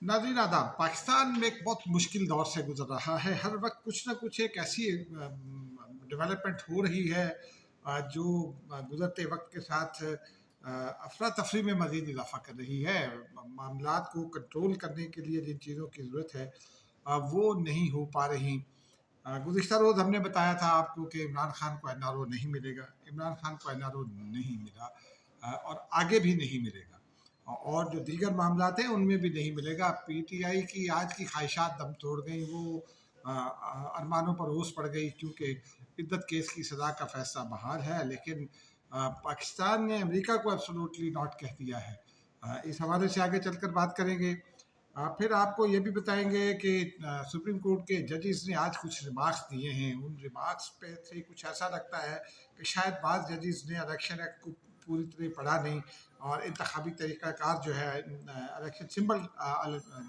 नाज़रीन आदाब। पाकिस्तान में एक बहुत मुश्किल दौर से गुजर रहा है। हर वक्त कुछ ना कुछ एक ऐसी डेवलपमेंट हो रही है जो गुजरते वक्त के साथ अफरा तफरी में मज़ीद इजाफा कर रही है। मामलात को कंट्रोल करने के लिए जिन चीज़ों की ज़रूरत है वो नहीं हो पा रही। गुज़िश्ता रोज़ हमने बताया था आपको कि इमरान खान को NRO नहीं मिलेगा। इमरान खान को NRO नहीं मिला और आगे भी नहीं मिलेगा, और जो दीगर मामलात हैं उनमें भी नहीं मिलेगा। PTI की आज की ख्वाहिशात दम तोड़ गई, वो अरमानों पर ओस पड़ गई, क्योंकि इद्दत केस की सज़ा का फैसला बहाल है, लेकिन पाकिस्तान ने अमेरिका को एब्सोल्युटली नॉट कह दिया है। इस हवाले से आगे चलकर बात करेंगे। फिर आपको ये भी बताएंगे कि सुप्रीम कोर्ट के जजेस ने आज कुछ रिमार्क्स दिए हैं। उन रिमार्क्स पे से कुछ ऐसा लगता है कि शायद बाज़ जजेस ने इलेक्शन एक्ट को पूरी तरह पढ़ा नहीं, और इंतखाबी तरीक़ाकार जो है इलेक्शन सिंबल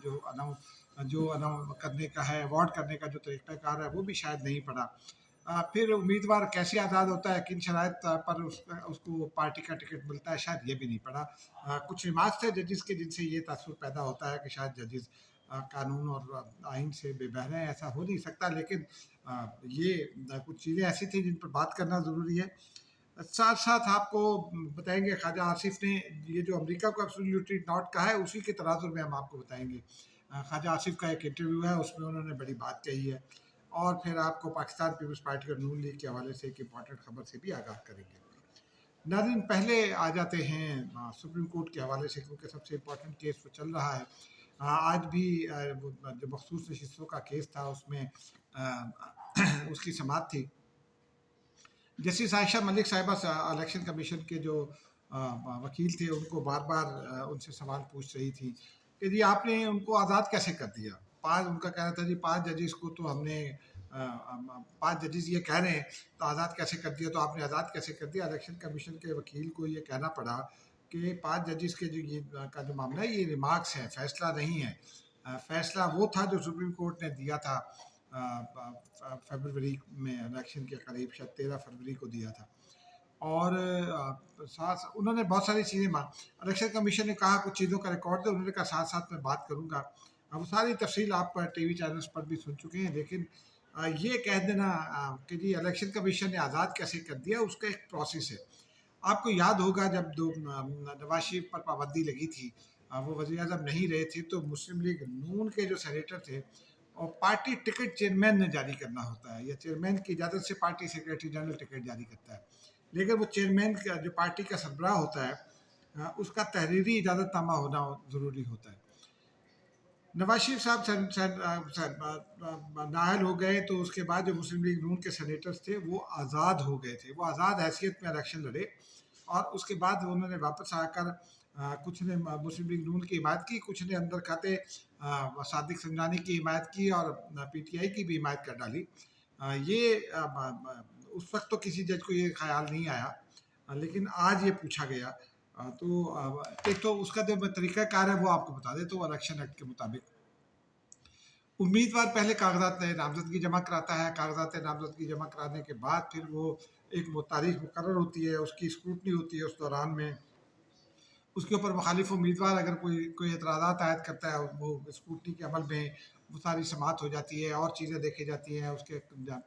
जो अनाउंस करने का है, अवार्ड करने का जो तरीक़ाकार है, वो भी शायद नहीं पढ़ा। फिर उम्मीदवार कैसे आज़ाद होता है, किन शराइत पर उसको पार्टी का टिकट मिलता है, शायद ये भी नहीं पढ़ा। कुछ रिमार्क्स थे जजेस के जिनसे ये तासुर पैदा होता है कि शायद जजेस कानून और आइन से बेबहर हैं। ऐसा हो नहीं सकता, लेकिन ये कुछ चीज़ें ऐसी थी जिन पर बात करना ज़रूरी है। साथ साथ आपको बताएंगे ख्वाजा आसिफ ने ये जो अमेरिका को एब्सोल्युटली नॉट कहा है, उसी के तनाजुर में हम आपको बताएंगे। ख्वाजा आसिफ का एक इंटरव्यू है, उसमें उन्होंने बड़ी बात कही है। और फिर आपको पाकिस्तान पीपल्स पार्टी और नून लीग के हवाले से एक इंपॉर्टेंट खबर से भी आगाह करेंगे। नाज़रीन, पहले आ जाते हैं सुप्रीम कोर्ट के हवाले से, क्योंकि सबसे इम्पोर्टेंट केस वो चल रहा है। आज भी वो जो मखसूस नशिस्तों का केस था, उसमें उसकी समाअत थी। जस्टिस आयशा मलिक साहिबा इलेक्शन कमीशन के जो वकील थे, उनको बार बार उनसे सवाल पूछ रही थी कि जी आपने उनको आज़ाद कैसे कर दिया। उनका कहना था जी 5 जजेस को तो हमने 5 जजेस ये कह रहे हैं तो आज़ाद कैसे कर दिया, तो आपने आज़ाद कैसे कर दिया। इलेक्शन कमीशन के वकील को ये कहना पड़ा कि 5 जजेस के जो ये का जो मामला है, ये रिमार्क्स है, फैसला नहीं है। फैसला वो था जो सुप्रीम कोर्ट ने दिया था फरवरी में, इलेक्शन के करीब, शायद 13 फरवरी को दिया था। और साथ उन्होंने बहुत सारी चीज़ें इलेक्शन कमीशन ने कहा कुछ चीज़ों का रिकॉर्ड दे, उन्होंने कहा साथ साथ मैं बात करूँगा। अब सारी तफसील आप टीवी चैनल्स पर भी सुन चुके हैं, लेकिन ये कह देना कि जी इलेक्शन कमीशन ने आज़ाद कैसे कर दिया, उसका एक प्रोसेस है। आपको याद होगा जब नवाज शरीफ पर पाबंदी लगी थी, वो वज़ीर आज़म नहीं रहे थे, तो मुस्लिम लीग नून के जो सेनेटर थे, और पार्टी टिकट चेयरमैन ने जारी करना होता है, या चेयरमैन की इजाज़त से पार्टी सेक्रेटरी जनरल टिकट जारी करता है। लेकिन वो चेयरमैन का जो पार्टी का सरबराह होता है, उसका तहरीरी इजाज़तनामा होना ज़रूरी होता है। नवाज शरीफ साहब नाअहल हो गए, तो उसके बाद जो मुस्लिम लीग नून के सेनेटर्स थे वो आज़ाद हो गए थे। वो आज़ाद हैसियत में इलेक्शन लड़े, और उसके बाद उन्होंने वापस आकर कुछ ने मुस्लिम लीग नून की हिमायत की, कुछ ने अंदर खाते सादिक संजानी की हिमायत की, और PTI की भी हिमायत कर डाली। उस वक्त तो किसी जज को ये ख्याल नहीं आया, लेकिन आज ये पूछा गया। तो एक तो उसका जो तरीक़ाकार है वो आपको बता दें, तो इलेक्शन एक्ट के मुताबिक उम्मीदवार पहले कागजात नामजदगी जमा कराता है। कागजात नामजदगी जमा कराने के बाद फिर वो एक तारीख मुकर्रर होती है, उसकी स्क्रूटनी होती है। उस दौरान में उसके ऊपर मुखालिफ उम्मीदवार अगर कोई एतराज़ात आयद करता है, वो स्क्रूटनी के अमल में वो सारी समाअत हो जाती है, और चीज़ें देखी जाती हैं, उसके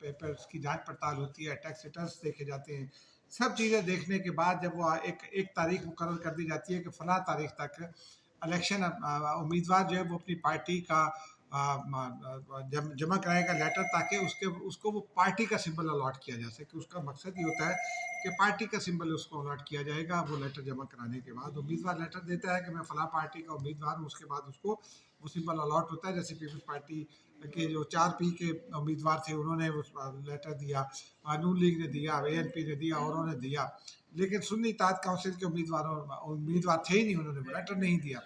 पेपर्स की जांच पड़ताल होती है, टैक्स रिटर्न्स देखे जाते हैं। सब चीज़ें देखने के बाद जब वो एक तारीख मुकर्रर कर दी जाती है कि फ़लाँ तारीख तक इलेक्शन उम्मीदवार जो है वो अपनी पार्टी का जमा कराएगा लेटर, ताकि उसको वो पार्टी का सिंबल अलॉट किया जा सके। उसका मकसद ये होता है कि पार्टी का सिंबल उसको अलॉट किया जाएगा। वो लेटर जमा कराने के बाद उम्मीदवार लेटर देता है कि मैं फ़लाँ पार्टी का उम्मीदवार हूँ, उसके बाद उसको वो सिंबल अलॉट होता है। जैसे पीपल्स पार्टी के जो 4P के उम्मीदवार थे, उन्होंने उस लेटर दिया, नून लीग ने दिया, ANP ने दिया, और उन्होंने दिया। लेकिन सुन्नी इत्तेहाद काउंसिल के उम्मीदवार थे ही नहीं, उन्होंने लेटर नहीं दिया।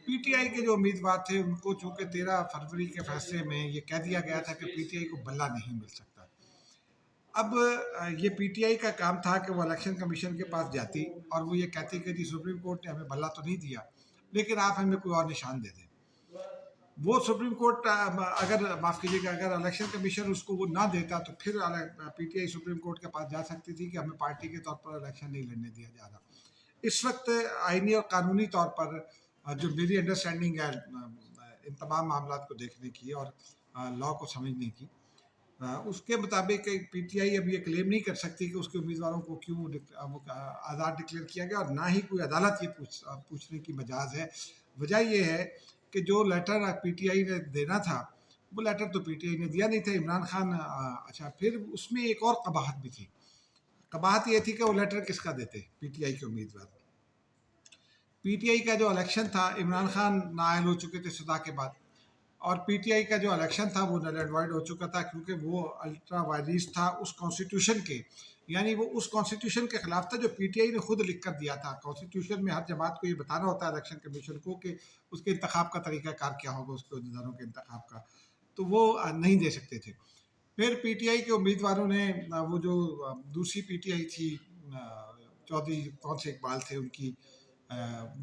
PTI के जो उम्मीदवार थे, उनको चूंकि 13 फरवरी के फैसले में ये कह दिया गया था कि PTI को बल्ला नहीं मिल सकता। अब ये PTI का काम था कि वो इलेक्शन कमीशन के पास जाती और वो ये कहती कि जी सुप्रीम कोर्ट ने हमें बल्ला तो नहीं दिया, लेकिन आप हमें कोई और निशान दे दें। वो सुप्रीम कोर्ट अगर माफ़ कीजिएगा, अगर इलेक्शन कमीशन उसको वो ना देता, तो फिर PTI सुप्रीम कोर्ट के पास जा सकती थी कि हमें पार्टी के तौर पर इलेक्शन नहीं लड़ने दिया जा रहा। इस वक्त आईनी और कानूनी तौर पर जो मेरी अंडरस्टैंडिंग है, ان تمام معاملات کو دیکھنے کی اور لا کو سمجھنے کی۔ اس کے مطابق پی ٹی آئی اب یہ کلیم نہیں کر سکتی کہ اس کے امیدواروں کو کیوں آزاد ڈکلیئر کیا گیا، اور نہ ہی کوئی عدالت یہ پوچھنے کی مجاز ہے۔ وجہ یہ ہے کہ جو لیٹر پی ٹی آئی نے دینا تھا وہ لیٹر تو پی ٹی آئی نے دیا نہیں تھا، عمران خان اچھا پھر اس میں ایک اور قباحت بھی تھی۔ قباحت یہ تھی کہ وہ لیٹر کس کا دیتے، پی ٹی آئی کے امیدوار۔ پی ٹی آئی کا جو الیکشن تھا، عمران خان نااہل ہو چکے تھے سدا کے بعد، اور پی ٹی آئی کا جو الیکشن تھا وہ نل اینڈ وائڈ ہو چکا تھا، کیونکہ وہ الٹرا وائلیس تھا اس کانسٹیٹیوشن کے، یعنی وہ اس کانسٹیٹیوشن کے خلاف تھا جو پی ٹی آئی نے خود لکھ کر دیا تھا۔ کانسٹیٹیوشن میں ہر جماعت کو یہ بتانا ہوتا ہے الیکشن کمیشن کو کہ اس کے انتخاب کا طریقہ کار کیا ہوگا، اس کے عہدیداروں کے انتخاب کا، تو وہ نہیں دے سکتے تھے۔ پھر پی ٹی آئی کے امیدواروں نے وہ جو دوسری پی ٹی آئی تھی، چودھری کون سے اقبال تھے ان کی،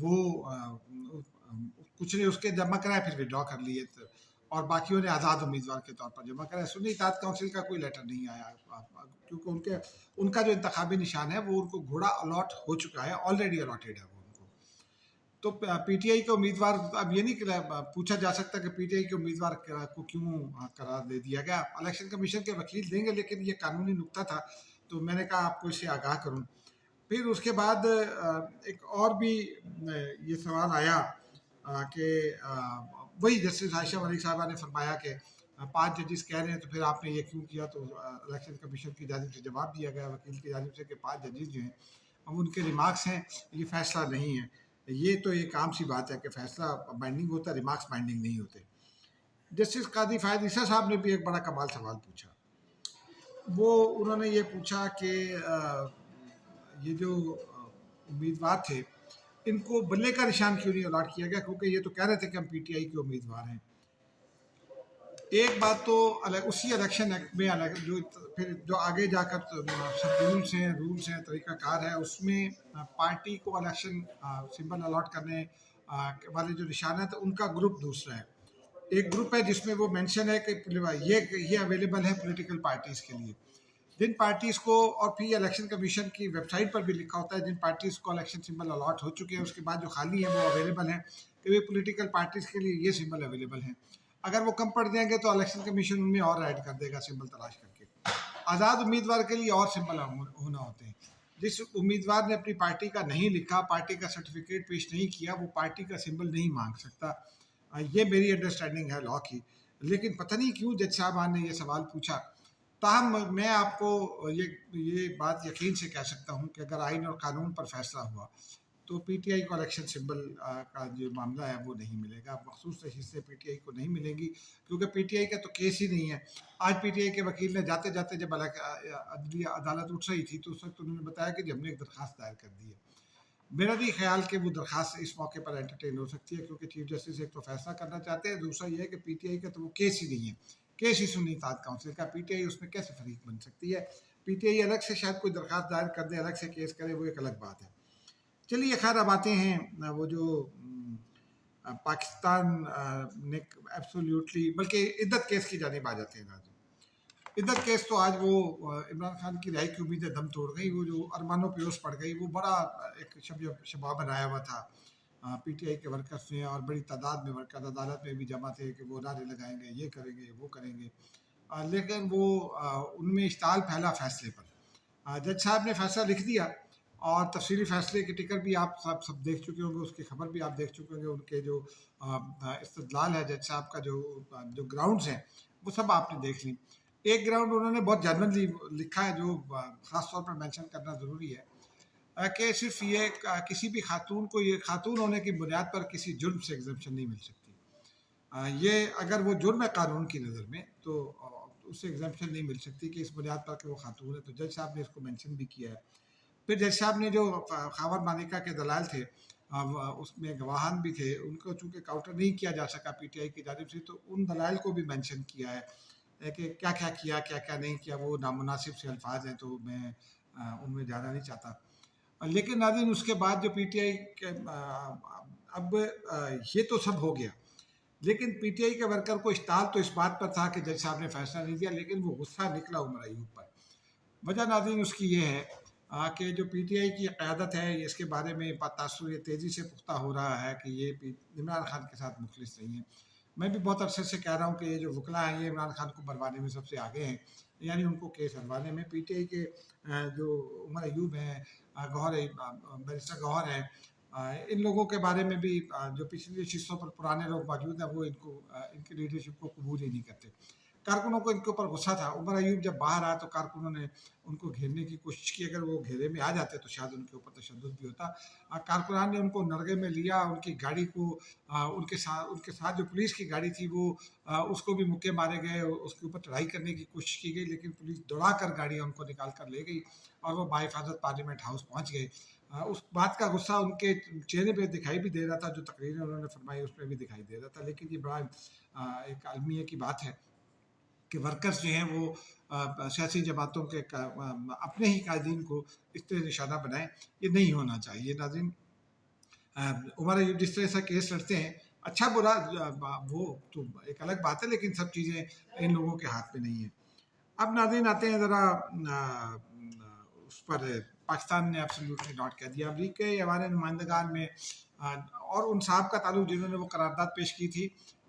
وہ کچھ نے اس کے جمع کرائے پھر وڈرا کر لیے، اور باقیوں نے آزاد امیدوار کے طور پر جمع کرائے۔ سنی اتحاد کونسل کا کوئی لیٹر نہیں آیا، کیونکہ ان کا جو انتخابی نشان ہے وہ ان کو گھوڑا الاٹ ہو چکا ہے، آلریڈی الاٹڈ ہے وہ ان کو۔ تو پی ٹی آئی کے امیدوار، اب یہ نہیں پوچھا جا سکتا کہ پی ٹی آئی کے امیدوار کو کیوں قرار دے دیا گیا، الیکشن کمیشن کے وکیل دیں گے، لیکن یہ قانونی نکتہ تھا تو میں نے کہا آپ کو اس سے آگاہ کروں۔ پھر اس کے بعد ایک اور بھی یہ سوال آیا کہ وہی جسٹس عائشہ ملک صاحبہ نے فرمایا کہ 5 ججز کہہ رہے ہیں تو پھر آپ نے یہ کیوں کیا، تو الیکشن کمیشن کی جانب سے جواب دیا گیا وکیل کی جانب سے کہ 5 ججز جو ہیں اب ان کے ریمارکس ہیں، یہ فیصلہ نہیں ہے۔ یہ تو ایک عام سی بات ہے کہ فیصلہ بائنڈنگ ہوتا ہے، ریمارکس بائنڈنگ نہیں ہوتے۔ جسٹس قاضی فائد عیسیٰ صاحب نے بھی ایک بڑا کمال سوال پوچھا۔ انہوں نے یہ پوچھا کہ یہ جو امیدوار تھے ان کو بلے کا نشان کیوں نہیں الاٹ کیا گیا، کیونکہ یہ تو کہہ رہے تھے کہ ہم پی ٹی آئی کے امیدوار ہیں۔ ایک بات تو اسی الیکشن ایکٹ میں پھر جو آگے جا کر سب رولز ہیں طریقہ کار ہے، اس میں پارٹی کو الیکشن سمبل الاٹ کرنے والے جو نشانات ہیں ان کا گروپ دوسرا ہے۔ ایک گروپ ہے جس میں وہ مینشن ہے کہ یہ اویلیبل ہے پولیٹیکل پارٹیز کے لیے، جن پارٹیز کو، اور پھر یہ الیکشن کمیشن کی ویب سائٹ پر بھی لکھا ہوتا ہے جن پارٹیز کو الیکشن سمبل الاٹ ہو چکے ہیں، اس کے بعد جو خالی ہیں وہ اویلیبل ہیں کہ وہ پولیٹیکل پارٹیز کے لیے یہ سمبل اویلیبل ہیں۔ اگر وہ کم پڑ جائیں گے تو الیکشن کمیشن ان میں اور ایڈ کر دے گا سمبل تلاش کر کے۔ آزاد امیدوار کے لیے اور سمبل ہونا ہوتے ہیں۔ جس امیدوار نے اپنی پارٹی کا نہیں لکھا، پارٹی کا سرٹیفکیٹ پیش نہیں کیا، وہ پارٹی کا سمبل نہیں مانگ سکتا۔ یہ میری انڈرسٹینڈنگ ہے لا کی، لیکن پتہ نہیں کیوں جج صاحبان نے یہ سوال پوچھا۔ تاہم میں آپ کو یہ بات یقین سے کہہ سکتا ہوں کہ اگر آئین اور قانون پر فیصلہ ہوا تو پی ٹی آئی کو الیکشن سمبل کا جو معاملہ ہے وہ نہیں ملے گا، مخصوص حصے پی ٹی آئی کو نہیں ملیں گی، کیونکہ پی ٹی آئی کا تو کیس ہی نہیں ہے۔ آج پی ٹی آئی کے وکیل نے جاتے جاتے جب عدلیہ عدالت اٹھ رہی تھی تو اس وقت انہوں نے بتایا کہ ہم نے ایک درخواست دائر کر دی ہے۔ میرا نہیں خیال کہ وہ درخواست اس موقع پر انٹرٹین ہو سکتی ہے، کیونکہ چیف جسٹس ایک تو فیصلہ کرنا چاہتے ہیں، دوسرا یہ ہے کہ پی ٹی آئی کا تو وہ کیس ہی نہیں ہے، کیس ہی سنی اتحاد کونسل کا، پی ٹی آئی اس میں کیسے فریق بن سکتی ہے؟ پی ٹی آئی الگ سے شاید کوئی درخواست دائر کر دے، الگ سے کیس کرے، وہ ایک الگ بات ہے۔ چلیے خیر، اب آتے ہیں وہ جو پاکستان نے ایبسولیوٹلی، بلکہ عدت کیس کی جانب آ جاتے ہیں۔ عدت کیس تو آج وہ عمران خان کی رہائی کی امیدیں دم توڑ گئی، وہ جو ارمانو پیوس پڑ گئی، وہ بڑا ایک شبہ بنایا ہوا تھا پی ٹی آئی کے ورکرز نے، اور بڑی تعداد میں ورکر عدالت میں بھی جمع تھے کہ وہ نعرے لگائیں گے، یہ کریں گے، وہ کریں گے، لیکن وہ ان میں اشتعال پھیلا فیصلے پر۔ جج صاحب نے فیصلہ لکھ دیا، اور تفصیلی فیصلے کی ٹکٹ بھی آپ سب دیکھ چکے ہوں گے، اس کی خبر بھی آپ دیکھ چکے ہوں گے، ان کے جو استدلال ہے جج صاحب کا، جو گراؤنڈز ہیں وہ سب آپ نے دیکھ لیں۔ ایک گراؤنڈ انہوں نے بہت جینوئنلی لکھا ہے، جو خاص طور پر مینشن کرنا ضروری ہے، کہ صرف یہ کسی بھی خاتون کو یہ خاتون ہونے کی بنیاد پر کسی جرم سے ایگزمپشن نہیں مل سکتی۔ یہ اگر وہ جرم ہے قانون کی نظر میں تو اس سے ایگزمپشن نہیں مل سکتی کہ اس بنیاد پر کہ وہ خاتون ہے، تو جج صاحب نے اس کو مینشن بھی کیا ہے۔ پھر جج صاحب نے جو خاور مالکہ کے دلائل تھے، اس میں گواہان بھی تھے، ان کو چونکہ کاؤنٹر نہیں کیا جا سکا پی ٹی آئی کی جانب سے، تو ان دلائل کو بھی مینشن کیا ہے کہ کیا کیا کیا نہیں کیا۔ وہ نامناسب سے الفاظ ہیں تو میں ان میں جانا نہیں چاہتا۔ لیکن ناظرین، اس کے بعد جو پی ٹی آئی کے اب یہ تو سب ہو گیا، لیکن پی ٹی آئی کے ورکر کو اشتعال تو اس بات پر تھا کہ جج صاحب نے فیصلہ نہیں دیا، لیکن وہ غصہ نکلا عمر ایوب پر۔ وجہ ناظرین اس کی یہ ہے کہ جو پی ٹی آئی کی قیادت ہے، اس کے بارے میں تاثر یہ تیزی سے پختہ ہو رہا ہے کہ یہ عمران خان کے ساتھ مخلص نہیں ہے۔ मैं भी बहुत अरसे से कह रहा हूँ कि ये जो वकला हैं ये इमरान खान को मरवाने में सबसे आगे हैं, यानी उनको केस हरवाने में। पीटीआई के जो उमर अयूब हैं, गौहर बैरिस्टर गौहर हैं, इन लोगों के बारे में भी जो पिछली शिस्तों पर पुराने लोग मौजूद हैं वो इनको इनकी लीडरशिप को कबूल ही नहीं करते। कारकुनों को इनके ऊपर गुस्सा था। उमर अयूब जब बाहर आया तो कारकुनों ने उनको घेरने की कोशिश की, अगर वो घेरे में आ जाते तो शायद उनके ऊपर तशद्दुद भी होता। कारकुनान ने उनको नरगे में लिया, उनकी गाड़ी को उनके साथ जो पुलिस की गाड़ी थी वो उसको भी मुक्के मारे गए, उसके ऊपर चढ़ाई करने की कोशिश की गई, लेकिन पुलिस दौड़ा कर गाड़ी उनको निकाल कर ले गई और वो बाहिफाजत पार्लियामेंट हाउस पहुंच गए। उस बात का गुस्सा उनके चेहरे पे दिखाई भी दे रहा था, जो तकरीरें उन्होंने फरमाई उसमें भी दिखाई दे रहा था। लेकिन ये बड़ा एक अलमिया की बात है कि वर्कर्स जो हैं वो सियासी जमातों के अपने ही कायदीन को इस तरह निशाना बनाएं, ये नहीं होना चाहिए। नाज़रीन, उमर अयूब जिस तरह से केस लड़ते हैं, अच्छा बुरा वो तो एक अलग बात है, लेकिन सब चीज़ें इन लोगों के हाथ में नहीं है। अब नाज़रीन आते हैं ज़रा उस पर, पाकिस्तान ने एब्सोल्युटली नॉट कह दिया। अमरीका के हमारे नुमाइंदगान में और उन साहब का ताल्लुक जिन्होंने वो करारदाद पेश की थी,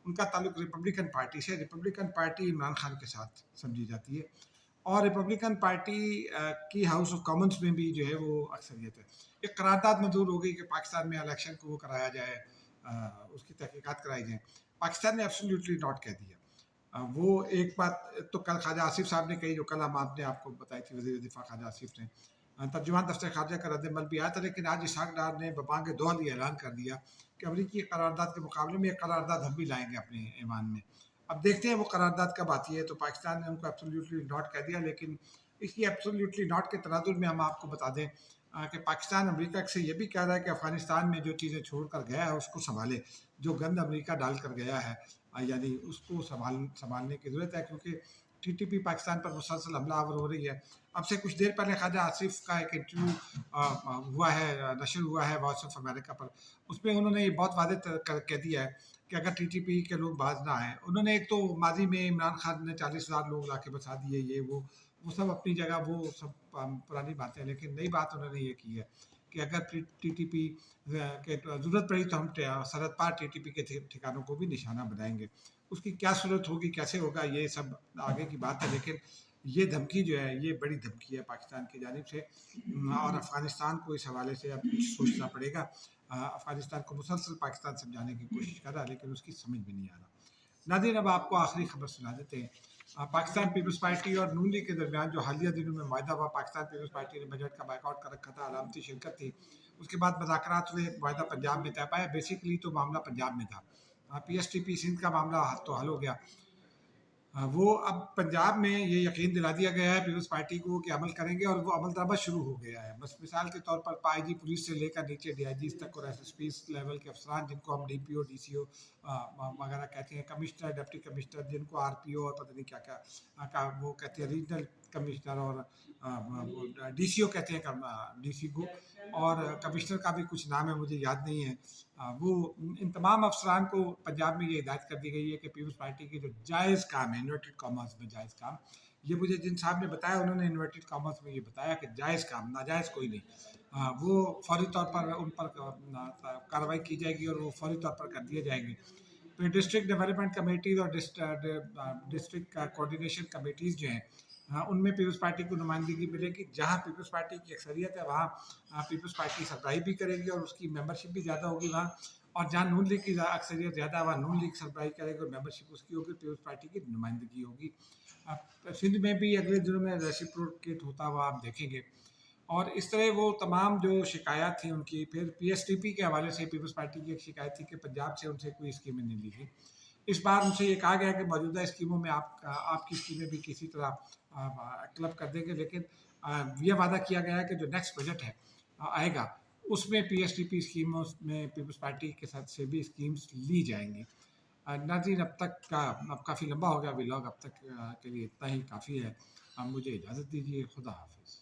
उनका ताल्लुक रिपब्लिकन पार्टी से। रिपब्लिकन पार्टी इमरान खान के साथ समझी जाती है और रिपब्लिकन पार्टी की हाउस ऑफ कॉमन्स में भी जो है वो अक्सरियत है। एक करारदाद मंजूर हो गई कि पाकिस्तान में इलेक्शन को वो कराया जाए, उसकी तहकीकात कराई जाए। पाकिस्तान ने एब्सोल्युटली नॉट कह दिया। वो एक बात तो कल ख्वाजा आसिफ साहब ने कही, जो कल हम आपने आपको बताई थी, वज़ीर दिफा ख्वाजा आसिफ ने। तर्जुमान दफ्तर खारजा का रद्द अमल भी आया था, लेकिन आज इसहाक डार ने बबांग दोहल ये ऐलान कर दिया कि अमरीकी करारदाद के मुकाबले में एक करारदाद हम भी लाएंगे अपने ईमान में। अब देखते हैं वो करारदाद कब आती है। तो पाकिस्तान ने उनको एब्सोल्युटली नॉट कह दिया, लेकिन इसी एब्सोल्युटली नॉट के तनाजुर में हम आपको बता दें कि पाकिस्तान अमेरिका से ये भी कह रहा है कि अफ़गानिस्तान में जो चीज़ें छोड़ कर गया है उसको संभाले, जो गंद अमेरिका डाल कर गया है, यानी उसको संभालने की ज़रूरत है, क्योंकि टीटीपी पाकिस्तान पर मुसलसल हमलावर हो रही है। अब से कुछ देर पहले ख्वाजा आसिफ का एक इंटरव्यू हुआ है, नशर हुआ है वॉइस ऑफ अमेरिका पर। उसमें उन्होंने ये बहुत वादे कह दिया है कि अगर टीटीपी के लोग बाज ना आए। उन्होंने एक तो माजी में इमरान खान ने 40,000 लोग ला के बसा दिए, ये वो सब अपनी जगह, वो सब पुरानी बातें हैं, लेकिन नई बात उन्होंने ये की है कि अगर टीटीपी के ज़रूरत पड़ी तो हम सरहद पार टीटीपी के ठिकानों को भी निशाना बनाएंगे। उसकी क्या सूरत होगी, कैसे होगा, ये सब आगे की बात है, लेकिन ये धमकी जो है ये बड़ी धमकी है पाकिस्तान की जानिब से। और अफ़गानिस्तान को इस हवाले से अब कुछ सोचना पड़ेगा। अफ़गानिस्तान को मुसलसल पाकिस्तान समझाने की कोशिश कर रहा है, लेकिन उसकी समझ में नहीं आ रहा। नाज़रीन, अब आपको आखिरी खबर सुना देते हैं। पाकिस्तान पीपल्स पार्टी और नून लीग के दरमियान जो हालिया दिनों में मुआहदा हुआ, पाकिस्तान पीपल्स पार्टी ने बजट का बाइकआउट कर रखा था, अलामती शिरकत थी। उसके बाद मुज़ाकरात हुए, मुआहदा पंजाब में तय पाया। बेसिकली तो मामला पंजाब में था। PSTP सिंध का मामला तो हल हो गया। वो अब पंजाब में ये यकीन दिला दिया गया है पीपल्स पार्टी को कि अमल करेंगे, और वो अमलदरामद शुरू हो गया है। बस मिसाल के तौर पर आईजी पुलिस से लेकर नीचे DIGs तक और SSP लेवल के अफसरान, जिनको हम DPO DCO वगैरह कहते हैं, कमिश्नर, डिप्टी कमिश्नर, जिनको RPO और पता नहीं क्या क्या का वो कहते हैं, रीजनल कमिश्नर, और DCO कहते हैं DC को, और कमिश्नर का भी कुछ नाम है, मुझे याद नहीं है। वो इन तमाम अफसरान को पंजाब में ये हिदायत कर दी गई है कि पीपल्स पार्टी के जो जायज़ काम है, इन्वर्टेड कॉमर्स में जायज़ काम, ये मुझे जिन साहब ने बताया, उन्होंने इन्वर्टेड कॉमर्स में ये बताया कि जायज़ काम, नाजायज़ कोई नहीं। वो फौरी तौर पर उन पर कार्रवाई की जाएगी और वो फौरी तौर पर कर दिए जाएंगे। फिर डिस्ट्रिक्ट डेवलपमेंट कमेटीज़ और डिस्ट्रिक्ट कोऑर्डिनेशन कमेटीज़ जो हैं, उनमें पीपल्स पार्टी को नुमाइंदगी मिलेगी। जहाँ पीपल्स पार्टी की अक्सरियत है वहाँ पीपल्स पार्टी सरबराही भी करेगी और उसकी मेंबरशिप भी ज़्यादा होगी वहाँ। और जहाँ नून लीग की अक्सरियत ज़्यादा है वहाँ नून लीग सरबराही करेगी और मेंबरशिप उसकी होगी, पीपल्स पार्टी की नुमाइंदगी होगी। सिंध में भी अगले दिनों में रेसिप्रोकेट होता हुआ आप देखेंगे। और इस तरह वो तमाम जो शिकायत थी उनकी, फिर PSTP के हवाले से पीपल्स पार्टी की एक शिकायत थी कि पंजाब से उनसे कोई स्कीमें नहीं ली गई। इस बार उनसे ये कहा गया कि मौजूदा स्कीमों में आपकी स्कीमें भी किसी तरह क्लब कर देंगे, लेकिन ये वादा किया गया है कि जो नेक्स्ट बजट है आएगा उसमें PSTP स्कीमों में पीपल्स पार्टी के साथ से भी स्कीम्स ली जाएंगी। नाज़रीन, अब तक का अब काफ़ी लंबा हो गया व्लॉग, अब तक के लिए इतना ही काफ़ी है। अब मुझे इजाज़त दीजिए, खुदा हाफिज़।